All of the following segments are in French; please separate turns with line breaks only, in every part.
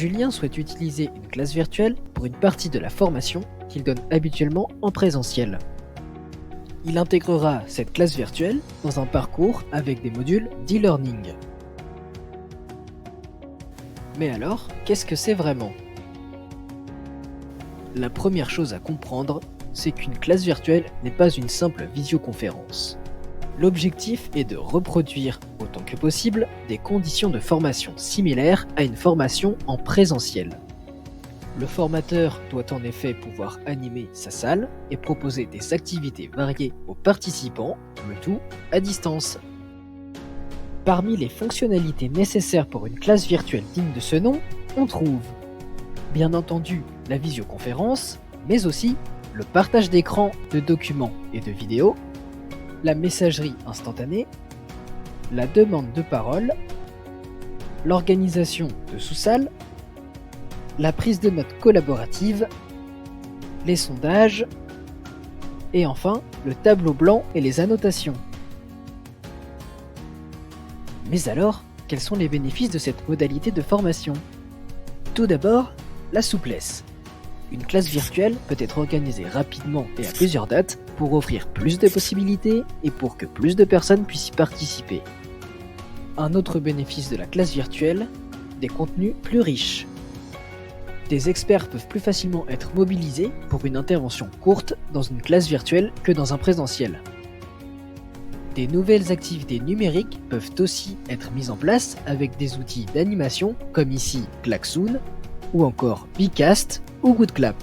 Julien souhaite utiliser une classe virtuelle pour une partie de la formation qu'il donne habituellement en présentiel. Il intégrera cette classe virtuelle dans un parcours avec des modules d'e-learning. Mais alors, qu'est-ce que c'est vraiment ? La première chose à comprendre, c'est qu'une classe virtuelle n'est pas une simple visioconférence. L'objectif est de reproduire, autant que possible, des conditions de formation similaires à une formation en présentiel. Le formateur doit en effet pouvoir animer sa salle et proposer des activités variées aux participants, le tout à distance. Parmi les fonctionnalités nécessaires pour une classe virtuelle digne de ce nom, on trouve, bien entendu, la visioconférence, mais aussi le partage d'écran, de documents et de vidéos, la messagerie instantanée, la demande de parole, l'organisation de sous-salles, la prise de notes collaborative, les sondages, et enfin le tableau blanc et les annotations. Mais alors, quels sont les bénéfices de cette modalité de formation ? Tout d'abord, la souplesse. Une classe virtuelle peut être organisée rapidement et à plusieurs dates pour offrir plus de possibilités et pour que plus de personnes puissent y participer. Un autre bénéfice de la classe virtuelle, des contenus plus riches. Des experts peuvent plus facilement être mobilisés pour une intervention courte dans une classe virtuelle que dans un présentiel. Des nouvelles activités numériques peuvent aussi être mises en place avec des outils d'animation comme ici Klaxoon ou encore Bcast ou Goodclap.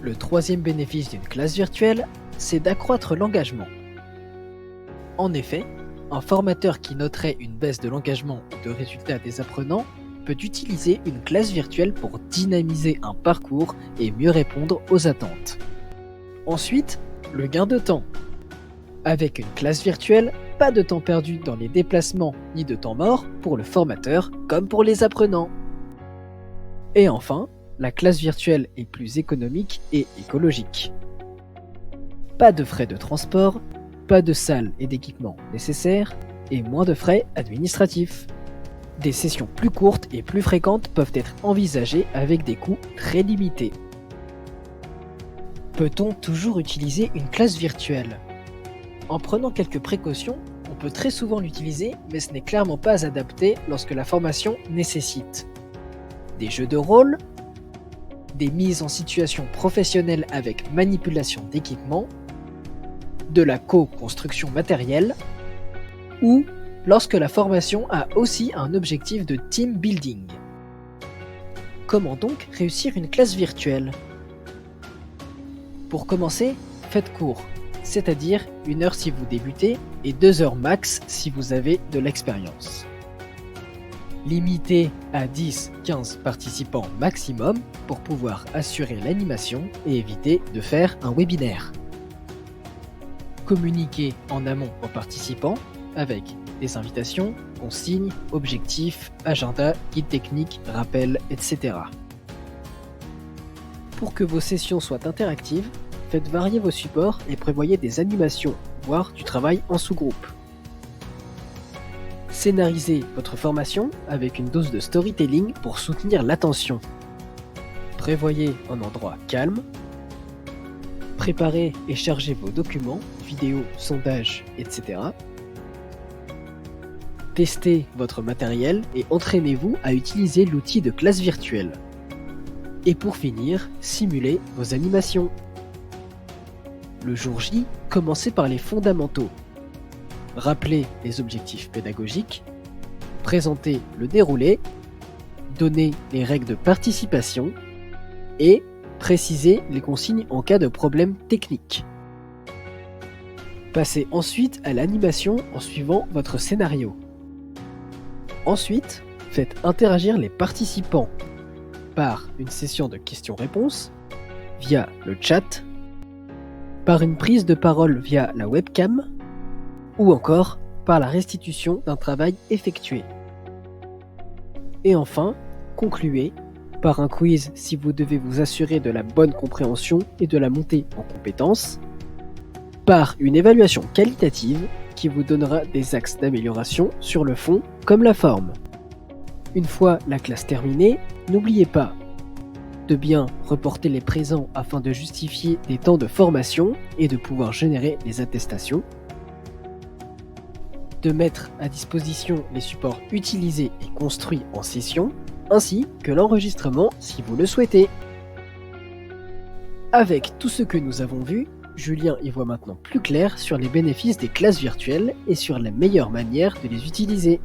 Le troisième bénéfice d'une classe virtuelle, c'est d'accroître l'engagement. En effet, un formateur qui noterait une baisse de l'engagement ou de résultats des apprenants peut utiliser une classe virtuelle pour dynamiser un parcours et mieux répondre aux attentes. Ensuite, le gain de temps. Avec une classe virtuelle, pas de temps perdu dans les déplacements ni de temps mort pour le formateur comme pour les apprenants. Et enfin, la classe virtuelle est plus économique et écologique. Pas de frais de transport, pas de salle et d'équipement nécessaires et moins de frais administratifs. Des sessions plus courtes et plus fréquentes peuvent être envisagées avec des coûts très limités. Peut-on toujours utiliser une classe virtuelle ? En prenant quelques précautions, on peut très souvent l'utiliser, mais ce n'est clairement pas adapté lorsque la formation nécessite des jeux de rôle, des mises en situation professionnelle avec manipulation d'équipement, de la co-construction matérielle, ou lorsque la formation a aussi un objectif de team building. Comment donc réussir une classe virtuelle ? Pour commencer, faites court, c'est-à-dire 1 heure si vous débutez et 2 heures max si vous avez de l'expérience. Limitez à 10-15 participants maximum pour pouvoir assurer l'animation et éviter de faire un webinaire. Communiquez en amont aux participants avec des invitations, consignes, objectifs, agenda, guide technique, rappels, etc. Pour que vos sessions soient interactives, faites varier vos supports et prévoyez des animations, voire du travail en sous-groupe. Scénarisez votre formation avec une dose de storytelling pour soutenir l'attention. Prévoyez un endroit calme. Préparez et chargez vos documents, vidéos, sondages, etc. Testez votre matériel et entraînez-vous à utiliser l'outil de classe virtuelle. Et pour finir, simulez vos animations. Le jour J, commencez par les fondamentaux. Rappelez les objectifs pédagogiques, présentez le déroulé, donnez les règles de participation et précisez les consignes en cas de problème technique. Passez ensuite à l'animation en suivant votre scénario. Ensuite, faites interagir les participants par une session de questions-réponses, via le chat, par une prise de parole via la webcam, ou encore par la restitution d'un travail effectué. Et enfin, concluez par un quiz si vous devez vous assurer de la bonne compréhension et de la montée en compétences, par une évaluation qualitative qui vous donnera des axes d'amélioration sur le fond comme la forme. Une fois la classe terminée, n'oubliez pas de bien reporter les présents afin de justifier des temps de formation et de pouvoir générer les attestations, de mettre à disposition les supports utilisés et construits en session, ainsi que l'enregistrement si vous le souhaitez. Avec tout ce que nous avons vu, Julien y voit maintenant plus clair sur les bénéfices des classes virtuelles et sur la meilleure manière de les utiliser.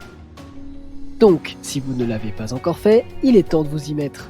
Donc, si vous ne l'avez pas encore fait, il est temps de vous y mettre.